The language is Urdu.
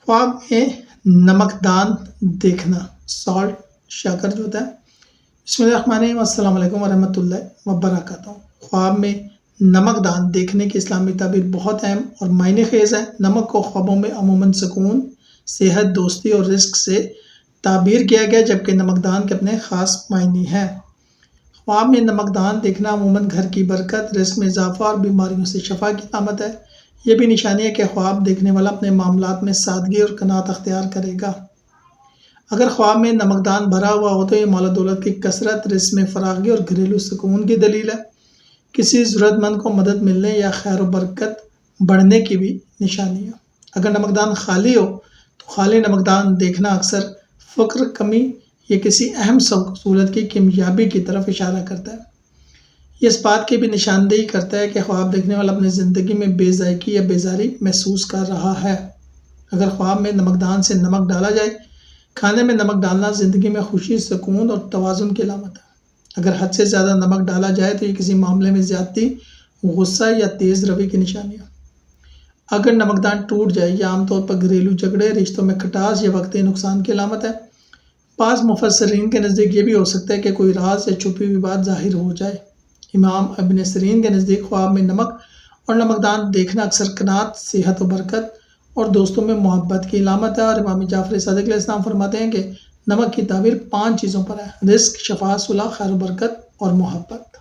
خواب میں نمکدان دیکھنا، سالٹ شاکر جو ہوتا ہے۔ بسم اللہ الرحمن الرحیم، السلام علیکم ورحمۃ اللہ وبرکاتہ۔ خواب میں نمکدان دیکھنے کی اسلامی تعبیر بہت اہم اور معنی خیز ہے۔ نمک کو خوابوں میں عموماً سکون، صحت، دوستی اور رزق سے تعبیر کیا گیا، جبکہ نمکدان کے اپنے خاص معنی ہیں۔ خواب میں نمکدان دیکھنا عموماً گھر کی برکت، رزق میں اضافہ اور بیماریوں سے شفا کی علامت ہے۔ یہ بھی نشانی ہے کہ خواب دیکھنے والا اپنے معاملات میں سادگی اور قناعت اختیار کرے گا۔ اگر خواب میں نمکدان بھرا ہوا ہو تو یہ مال و دولت کی کثرت، رزق میں فراخی اور گھریلو سکون کی دلیل ہے۔ کسی ضرورت مند کو مدد ملنے یا خیر و برکت بڑھنے کی بھی نشانی ہے۔ اگر نمکدان خالی ہو تو خالی نمکدان دیکھنا اکثر فقر، کمی یا کسی اہم سہولت کی کمیابی کی طرف اشارہ کرتا ہے۔ یہ اس بات کی بھی نشاندہی کرتا ہے کہ خواب دیکھنے والا اپنی زندگی میں بے ذائقگی یا بیزاری محسوس کر رہا ہے۔ اگر خواب میں نمکدان سے نمک ڈالا جائے، کھانے میں نمک ڈالنا زندگی میں خوشی، سکون اور توازن کی علامت ہے۔ اگر حد سے زیادہ نمک ڈالا جائے تو یہ کسی معاملے میں زیادتی، غصہ یا تیز روی کی نشانی ہے۔ اگر نمکدان ٹوٹ جائے، یہ عام طور پر گھریلو جھگڑے، رشتوں میں کھٹاس یا وقتی نقصان کی علامت ہے۔ بعض مفسرین کے نزدیک یہ بھی ہو سکتا ہے کہ کوئی راز یا چھپی ہوئی بات ظاہر ہو جائے۔ امام ابن سیرین کے نزدیک خواب میں نمک اور نمکدان دیکھنا اکثر قناعت، صحت و برکت اور دوستوں میں محبت کی علامت ہے، اور امام جعفر صادق علیہ السلام فرماتے ہیں کہ نمک کی تعبیر 5 چیزوں پر ہے: رزق، شفا، صلح، خیر و برکت اور محبت۔